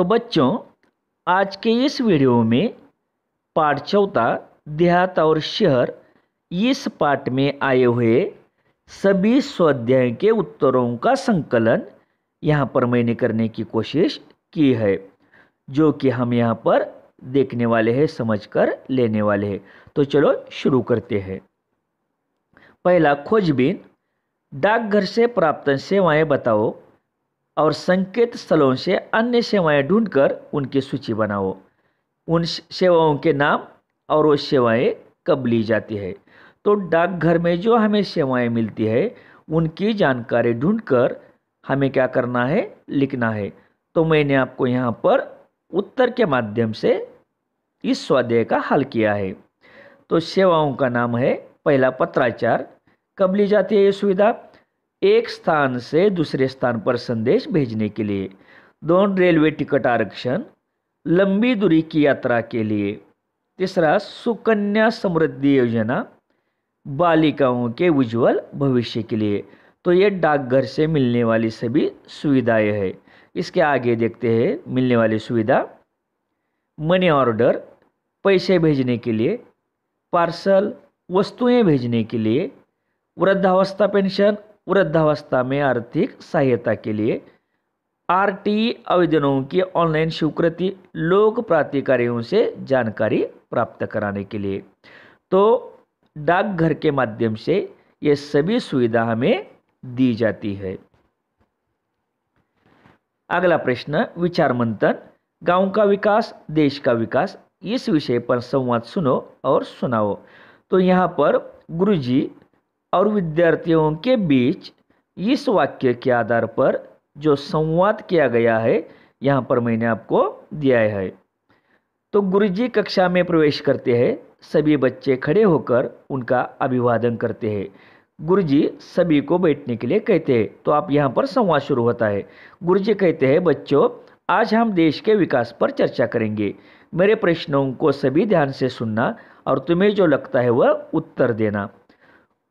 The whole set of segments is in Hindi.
तो बच्चों, आज के इस वीडियो में पाठ चौथा देहात और शहर इस पाठ में आए हुए सभी स्वाध्याय के उत्तरों का संकलन यहाँ पर मैंने करने की कोशिश की है, जो कि हम यहाँ पर देखने वाले हैं, समझकर लेने वाले हैं। तो चलो शुरू करते हैं। पहला, खोजबीन। डाकघर से प्राप्त सेवाएं बताओ और संकेत स्थलों से अन्य सेवाएं ढूंढकर उनकी सूची बनाओ। उन सेवाओं के नाम और वो सेवाएं कब ली जाती है। तो डाकघर में जो हमें सेवाएं मिलती है उनकी जानकारी ढूंढकर हमें क्या करना है, लिखना है। तो मैंने आपको यहाँ पर उत्तर के माध्यम से इस स्वाध्याय का हल किया है। तो सेवाओं का नाम है, पहला पत्राचार। कब ली जाती है ये सुविधा? एक स्थान से दूसरे स्थान पर संदेश भेजने के लिए। 2, रेलवे टिकट आरक्षण, लंबी दूरी की यात्रा के लिए। तीसरा, सुकन्या समृद्धि योजना, बालिकाओं के उज्जवल भविष्य के लिए। तो ये डाकघर से मिलने वाली सभी सुविधाएं हैं। इसके आगे देखते हैं मिलने वाली सुविधा। मनी ऑर्डर, पैसे भेजने के लिए। पार्सल, वस्तुएं भेजने के लिए। वृद्धावस्था पेंशन, वृद्धावस्था में आर्थिक सहायता के लिए। आरटीई आवेदनों की ऑनलाइन स्वीकृति, लोक प्राधिकारियों से जानकारी प्राप्त कराने के लिए। तो डाकघर के माध्यम से ये सभी सुविधा हमें दी जाती है। अगला प्रश्न, विचार मंथन। गांव का विकास, देश का विकास, इस विषय पर संवाद सुनो और सुनाओ। तो यहाँ पर गुरुजी और विद्यार्थियों के बीच इस वाक्य के आधार पर जो संवाद किया गया है यहाँ पर मैंने आपको दिया है। तो गुरुजी कक्षा में प्रवेश करते हैं, सभी बच्चे खड़े होकर उनका अभिवादन करते हैं। गुरुजी सभी को बैठने के लिए कहते हैं। तो आप यहाँ पर संवाद शुरू होता है। गुरुजी कहते हैं, बच्चों आज हम देश के विकास पर चर्चा करेंगे। मेरे प्रश्नों को सभी ध्यान से सुनना और तुम्हें जो लगता है वह उत्तर देना।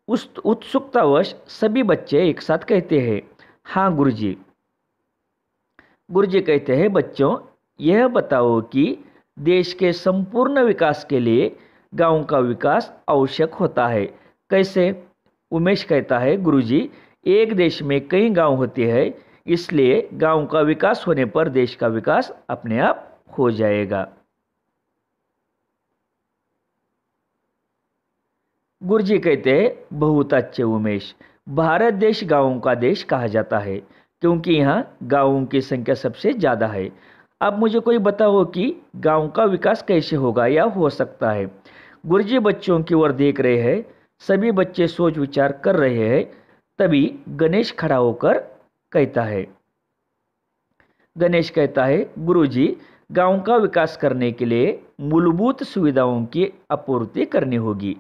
उस उत्सुकतावश सभी बच्चे एक साथ कहते हैं, हाँ गुरुजी। गुरुजी कहते हैं, बच्चों यह बताओ कि देश के संपूर्ण विकास के लिए गांव का विकास आवश्यक होता है। कैसे? उमेश कहता है, गुरुजी एक देश में कई गांव होते हैं, इसलिए गांव का विकास होने पर देश का विकास अपने आप हो जाएगा। गुरुजी कहते हैं, बहुत अच्छे उमेश। भारत देश गांवों का देश कहा जाता है क्योंकि यहाँ गांवों की संख्या सबसे ज़्यादा है। अब मुझे कोई बताओ कि गांव का विकास कैसे होगा या हो सकता है। गुरुजी बच्चों की ओर देख रहे हैं, सभी बच्चे सोच विचार कर रहे हैं। तभी गणेश खड़ा होकर कहता है, गणेश कहता है, गुरुजी गांव का विकास करने के लिए मूलभूत सुविधाओं की आपूर्ति करनी होगी।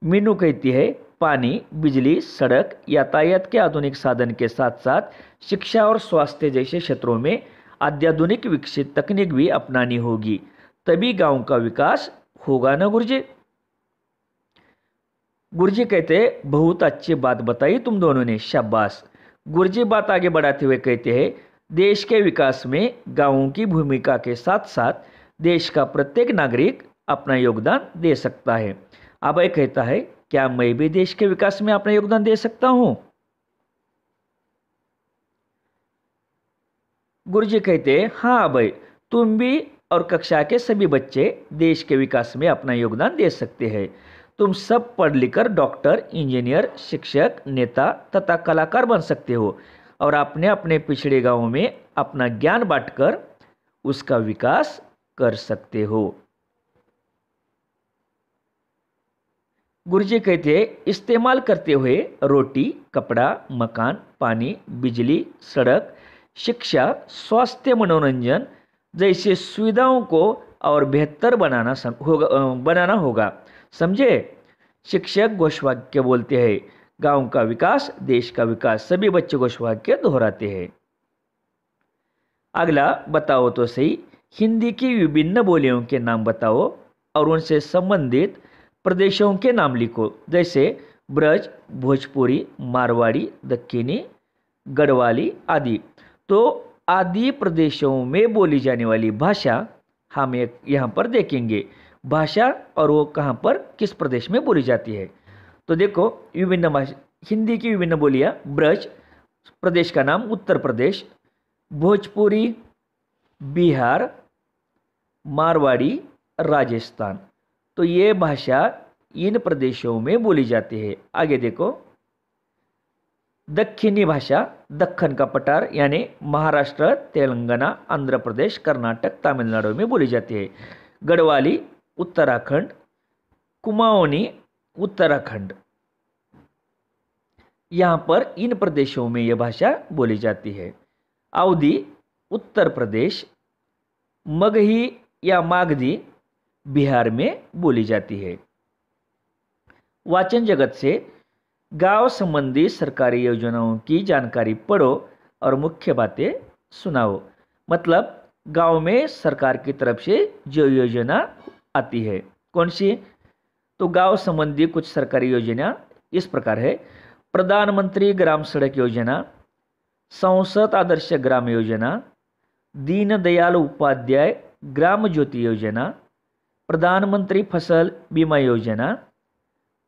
मीनू कहती है, पानी, बिजली, सड़क, यातायात के आधुनिक साधन के साथ साथ शिक्षा और स्वास्थ्य जैसे क्षेत्रों में अत्याधुनिक विकसित तकनीक भी अपनानी होगी, तभी गांव का विकास होगा ना गुरुजी। गुरुजी कहते हैं, बहुत अच्छी बात बताई तुम दोनों ने, शाबाश। गुरुजी बात आगे बढ़ाते हुए कहते हैं, देश के विकास में गांवों की भूमिका के साथ साथ देश का प्रत्येक नागरिक अपना योगदान दे सकता है। अभय कहता है, क्या मैं भी देश के विकास में अपना योगदान दे सकता हूं? गुरुजी कहते हैं, हाँ अभय, तुम भी और कक्षा के सभी बच्चे देश के विकास में अपना योगदान दे सकते हैं। तुम सब पढ़ लिखकर डॉक्टर, इंजीनियर, शिक्षक, नेता तथा कलाकार बन सकते हो और अपने अपने पिछड़े गांवों में अपना ज्ञान बांटकर उसका विकास कर सकते हो। गुरुजी कहते हैं, इस्तेमाल करते हुए रोटी, कपड़ा, मकान, पानी, बिजली, सड़क, शिक्षा, स्वास्थ्य, मनोरंजन जैसे सुविधाओं को और बेहतर बनाना होगा। समझे? शिक्षक घोषवाक्य बोलते हैं, गांव का विकास, देश का विकास। सभी बच्चे घोषवाक्य दोहराते हैं। अगला, बताओ तो सही, हिंदी की विभिन्न बोलियों के नाम बताओ और उनसे संबंधित प्रदेशों के नाम लिखो, जैसे ब्रज, भोजपुरी, मारवाड़ी, दक्खनी, गढ़वाली आदि। तो आदि प्रदेशों में बोली जाने वाली भाषा हम एक यहाँ पर देखेंगे। भाषा और वो कहाँ पर किस प्रदेश में बोली जाती है। तो देखो विभिन्न भाषा, हिंदी की विभिन्न बोलियाँ, ब्रज, प्रदेश का नाम उत्तर प्रदेश, भोजपुरी बिहार, मारवाड़ी राजस्थान। तो ये भाषा इन प्रदेशों में बोली जाती है। आगे देखो, दक्षिणी भाषा दक्कन का पठार यानी महाराष्ट्र, तेलंगाना, आंध्र प्रदेश, कर्नाटक, तमिलनाडु में बोली जाती है। गढ़वाली उत्तराखंड, कुमाऊनी उत्तराखंड, यहाँ पर इन प्रदेशों में यह भाषा बोली जाती है। अवधी उत्तर प्रदेश, मगही या मागधी बिहार में बोली जाती है। वाचन जगत से गांव संबंधी सरकारी योजनाओं की जानकारी पढ़ो और मुख्य बातें सुनाओ। मतलब गांव में सरकार की तरफ से जो योजना आती है, कौन सी? तो गांव संबंधी कुछ सरकारी योजना इस प्रकार है। प्रधानमंत्री ग्राम सड़क योजना, संसद आदर्श ग्राम योजना, दीनदयाल उपाध्याय ग्राम ज्योति योजना, प्रधानमंत्री फसल बीमा योजना,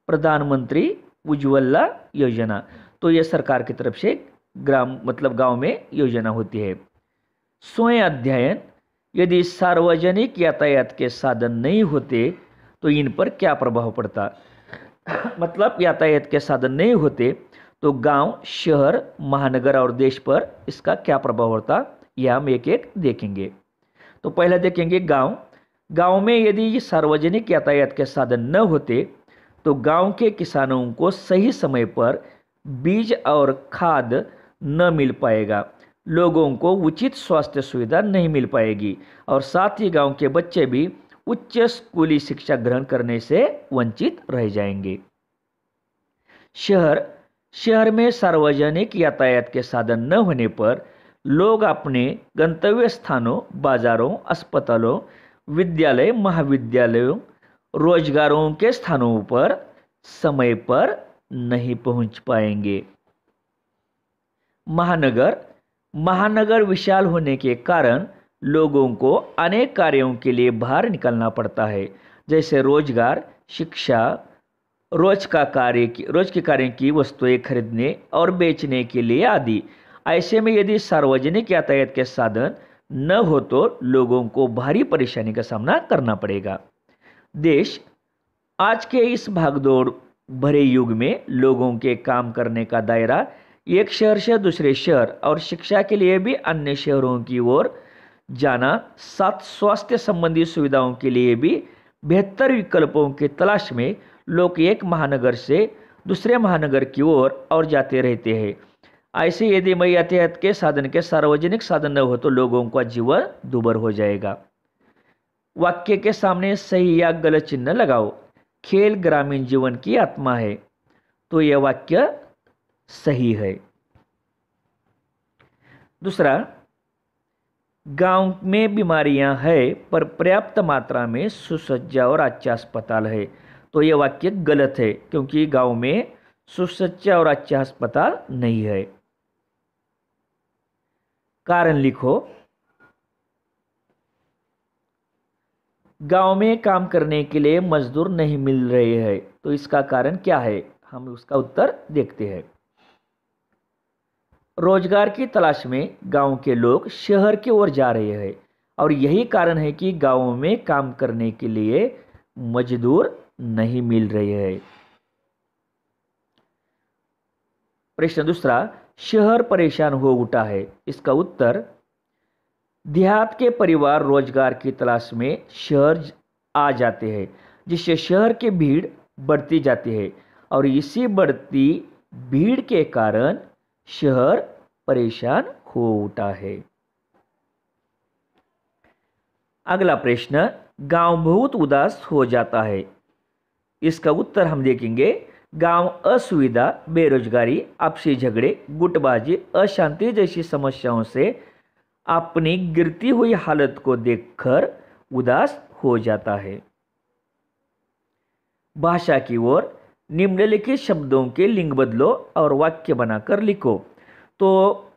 प्रधानमंत्री उज्ज्वला योजना। तो ये सरकार की तरफ से ग्राम मतलब गांव में योजना होती है। स्वयं अध्ययन, यदि सार्वजनिक यातायात के साधन नहीं होते तो इन पर क्या प्रभाव पड़ता। मतलब यातायात के साधन नहीं होते तो गांव, शहर, महानगर और देश पर इसका क्या प्रभाव होता, यह हम एक एक देखेंगे। तो पहले देखेंगे गांव। गांव में यदि सार्वजनिक यातायात के साधन न होते तो गांव के किसानों को सही समय पर बीज और खाद न मिल पाएगा, लोगों को उचित स्वास्थ्य सुविधा नहीं मिल पाएगी और साथ ही गांव के बच्चे भी उच्च स्कूली शिक्षा ग्रहण करने से वंचित रह जाएंगे। शहर में सार्वजनिक यातायात के साधन न होने पर लोग अपने गंतव्य स्थानों, बाजारों, अस्पतालों, विद्यालय, महाविद्यालयों, रोजगारों के स्थानों पर समय पर नहीं पहुंच पाएंगे। महानगर विशाल होने के कारण लोगों को अनेक कार्यों के लिए बाहर निकलना पड़ता है, जैसे रोजगार, शिक्षा, रोज के कार्य की वस्तुएं खरीदने और बेचने के लिए आदि। ऐसे में यदि सार्वजनिक यातायात के साधन न हो तो लोगों को भारी परेशानी का सामना करना पड़ेगा। देश आज के इस भागदौड़ भरे युग में लोगों के काम करने का दायरा एक शहर से दूसरे शहर और शिक्षा के लिए भी अन्य शहरों की ओर जाना, साथ स्वास्थ्य संबंधी सुविधाओं के लिए भी बेहतर विकल्पों की तलाश में लोग एक महानगर से दूसरे महानगर की ओर और जाते रहते हैं। ऐसे यदि यातायात के साधन के सार्वजनिक साधन न हो तो लोगों का जीवन दुभर हो जाएगा। वाक्य के सामने सही या गलत चिन्ह लगाओ। खेल ग्रामीण जीवन की आत्मा है, तो यह वाक्य सही है। दूसरा, गांव में बीमारियां हैं पर पर्याप्त मात्रा में सुसज्जा और अच्छा अस्पताल है, तो यह वाक्य गलत है क्योंकि गांव में सुसज्जा और अच्छा अस्पताल नहीं है। कारण लिखो। गांव में काम करने के लिए मजदूर नहीं मिल रहे हैं, तो इसका कारण क्या है, हम उसका उत्तर देखते हैं। रोजगार की तलाश में गांव के लोग शहर की ओर जा रहे हैं और यही कारण है कि गांवों में काम करने के लिए मजदूर नहीं मिल रहे हैं। प्रश्न दूसरा, शहर परेशान हो उठा है, इसका उत्तर देहात के परिवार रोजगार की तलाश में शहर आ जाते हैं, जिससे शहर की भीड़ बढ़ती जाती है और इसी बढ़ती भीड़ के कारण शहर परेशान हो उठा है। अगला प्रश्न, गांव बहुत उदास हो जाता है, इसका उत्तर हम देखेंगे। गांव असुविधा, बेरोजगारी, आपसी झगड़े, गुटबाजी, अशांति जैसी समस्याओं से अपनी गिरती हुई हालत को देखकर उदास हो जाता है। भाषा की ओर, निम्नलिखित शब्दों के लिंग बदलो और वाक्य बनाकर लिखो। तो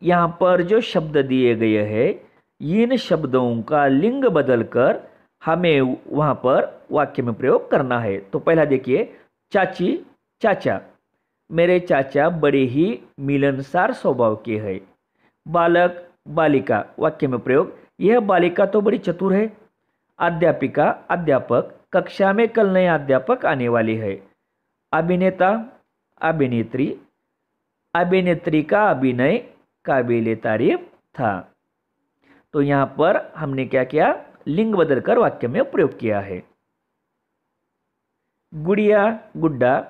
यहाँ पर जो शब्द दिए गए हैं इन शब्दों का लिंग बदलकर हमें वहाँ पर वाक्य में प्रयोग करना है। तो पहला देखिए, चाची चाचा, मेरे चाचा बड़े ही मिलनसार स्वभाव के हैं। बालक बालिका, वाक्य में प्रयोग, यह बालिका तो बड़ी चतुर है। अध्यापिका अध्यापक, कक्षा में कल नए अध्यापक आने वाले हैं। अभिनेता अभिनेत्री, अभिनेत्री का अभिनय काबिले तारीफ था। तो यहाँ पर हमने क्या किया, लिंग बदलकर वाक्य में प्रयोग किया है। गुड़िया गुड्डा,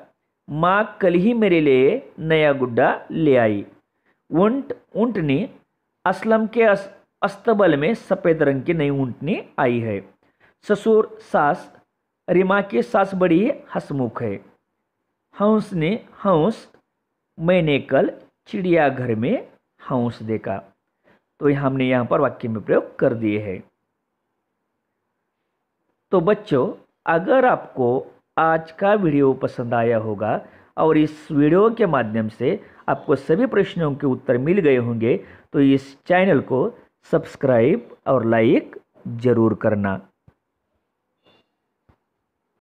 माँ कल ही मेरे लिए नया गुड्डा ले आई। ऊंट ऊंटनी, असलम के अस्तबल में सफ़ेद रंग की नई ऊंटनी आई है। ससुर सास, रीमा की सास बड़ी हंसमुख है। हंस, मैंने कल चिड़ियाघर में हंस देखा। तो हमने यहाँ पर वाक्य में प्रयोग कर दिए हैं। तो बच्चों, अगर आपको आज का वीडियो पसंद आया होगा और इस वीडियो के माध्यम से आपको सभी प्रश्नों के उत्तर मिल गए होंगे, तो इस चैनल को सब्सक्राइब और लाइक ज़रूर करना।